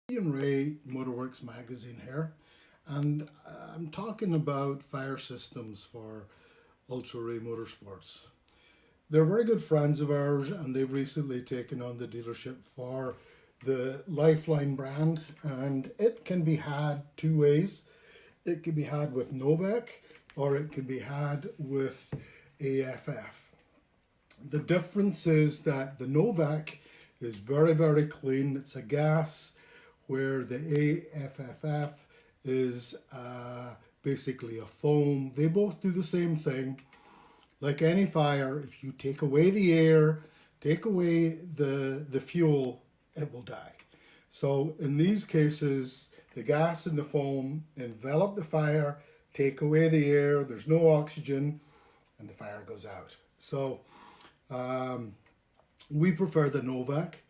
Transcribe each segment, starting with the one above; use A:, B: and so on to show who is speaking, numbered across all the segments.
A: Ian Rae, MotorWerks Magazine here, and I'm talking about fire systems for Ultraray Motorsports. They're very good friends of ours, and they've recently taken on the dealership for the Lifeline brand, and it can be had two ways. It can be had with Novak, or it can be had with AFF. The difference is that the Novak is very, very clean. It's a gas, where the AFFF is basically a foam. They both do the same thing. Like any fire, if you take away the air, take away the fuel, it will die. So in these cases, the gas and the foam envelop the fire, take away the air, there's no oxygen, and the fire goes out. So we prefer the Novak.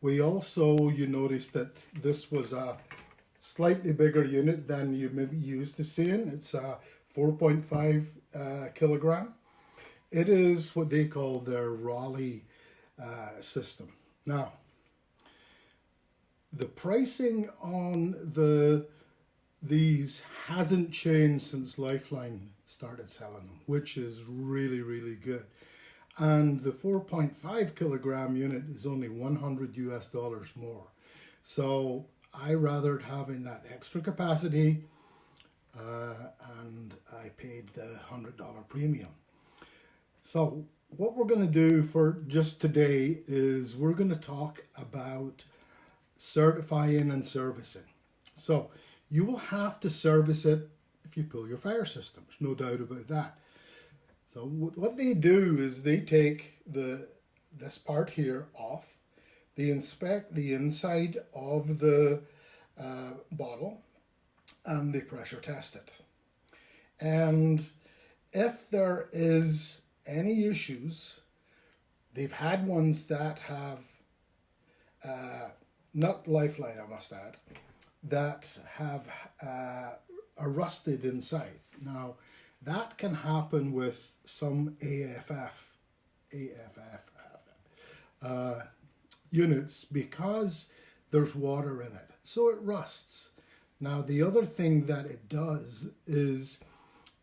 A: We also, you notice that this was a slightly bigger unit than you may be used to seeing. It's a 4.5 kilogram. It is what they call their Raleigh system. Now, the pricing on these hasn't changed since Lifeline started selling them, which is really, really good. And the 4.5 kilogram unit is only $100 more. So I rathered having that extra capacity, and I paid the $100 premium. So what we're going to do for just today is we're going to talk about certifying and servicing. So you will have to service it if you pull your fire system. There's no doubt about that. So what they do is they take this part here off, they inspect the inside of the bottle, and they pressure test it. And if there is any issues, they've had ones that have, not Lifeline I must add, that have are rusted inside. Now, that can happen with some AFF units because there's water in it, so it rusts. Now, the other thing that it does is,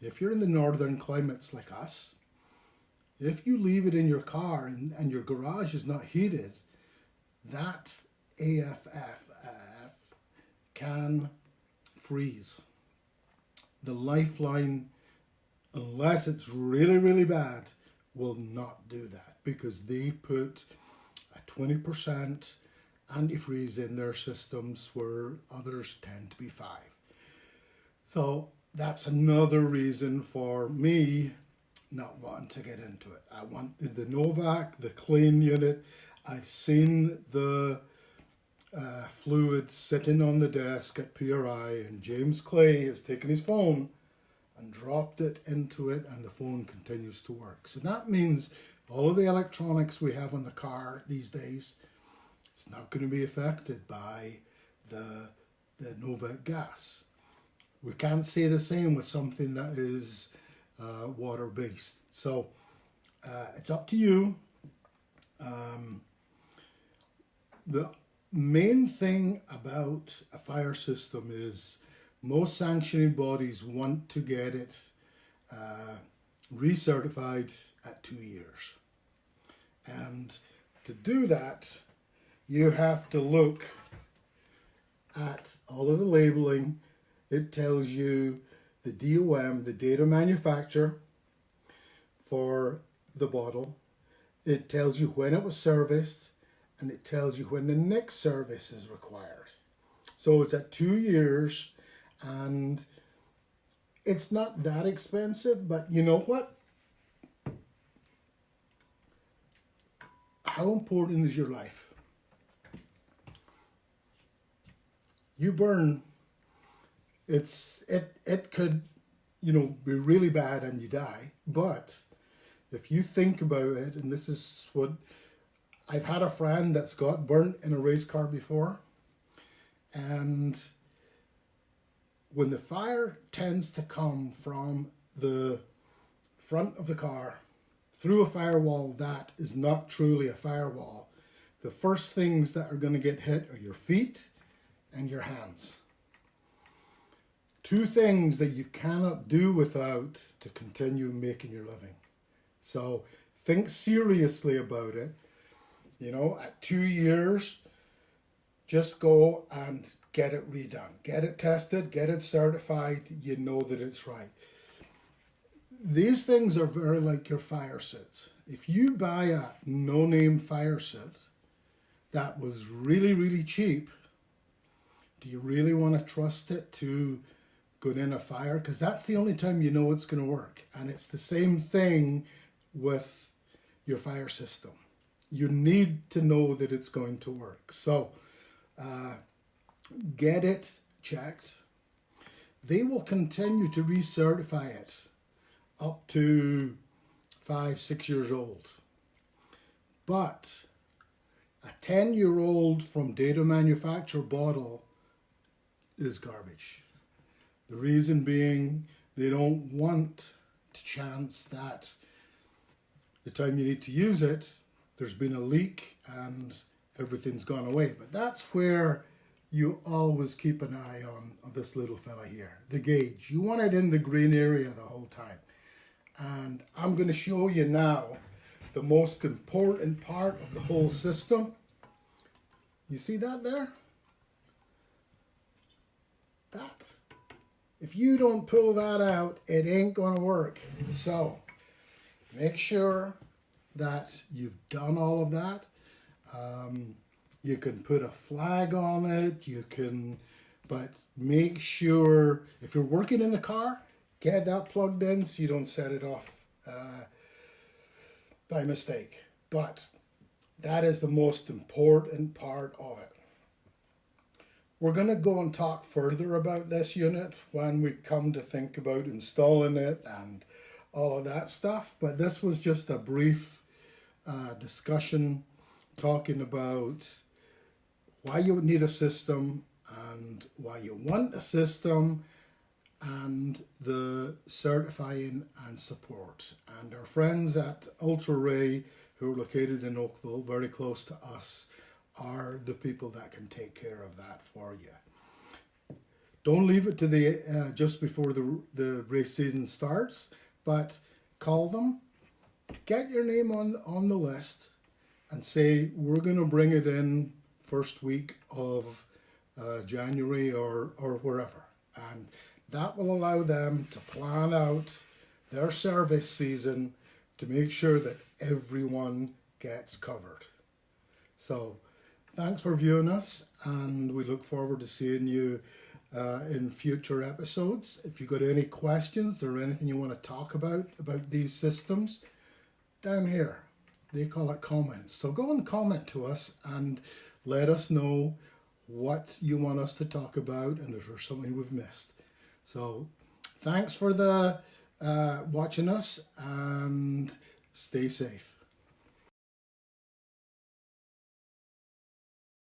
A: if you're in the northern climates like us, if you leave it in your car and your garage is not heated, that AFF can freeze. The Lifeline, unless it's really, really bad, will not do that because they put a 20% antifreeze in their systems where others tend to be 5. So that's another reason for me not wanting to get into it. I want the Novak, the clean unit. I've seen the fluid sitting on the desk at PRI, and James Clay has taken his phone and dropped it into it, and the phone continues to work. So that means all of the electronics we have on the car these days, it's not going to be affected by the Novak gas. We can't say the same with something that is water-based. So it's up to you. The main thing about a fire system is most sanctioning bodies want to get it recertified at 2 years. And to do that, you have to look at all of the labeling. It tells you the DOM, the date of manufacture for the bottle. It tells you when it was serviced, and it tells you when the next service is required. So it's at 2 years, and it's not that expensive, but you know what? How important is your life? You burn, it could, be really bad and you die, but if you think about it, and this is what I've had a friend that's got burnt in a race car before, and when the fire tends to come from the front of the car through a firewall that is not truly a firewall, the first things that are going to get hit are your feet and your hands. Two things that you cannot do without to continue making your living. So think seriously about it. You know, at 2 years, just go and get it redone. Get it tested, get it certified, you know that it's right. These things are very like your fire suits. If you buy a no-name fire suit that was really, really cheap, do you really want to trust it to go in a fire? Because that's the only time you know it's going to work. And it's the same thing with your fire system. You need to know that it's going to work. So get it checked. They will continue to recertify it up to 5, 6 years old. But a 10-year-old from data manufacturer bottle is garbage. The reason being, they don't want to chance that the time you need to use it, there's been a leak and everything's gone away. But that's where you always keep an eye on this little fella here, the gauge. You want it in the green area the whole time. And I'm going to show you now the most important part of the whole system. You see that there? That. If you don't pull that out, it ain't going to work. So make sure that you've done all of that. You can put a flag on it, but make sure if you're working in the car, get that plugged in so you don't set it off by mistake. But that is the most important part of it. We're going to go and talk further about this unit when we come to think about installing it and all of that stuff. But this was just a brief discussion talking about why you would need a system and why you want a system and the certifying and support. And our friends at Ultraray, who are located in Oakville, very close to us, are the people that can take care of that for you. Don't leave it to the just before the race season starts, but call them, get your name on the list, and say, we're going to bring it in first week of January or wherever. And that will allow them to plan out their service season to make sure that everyone gets covered. So thanks for viewing us, and we look forward to seeing you in future episodes. If you've got any questions or anything you want to talk about these systems, down here, they call it comments. So go and comment to us and let us know what you want us to talk about and if there's something we've missed. So thanks for watching us, and stay safe.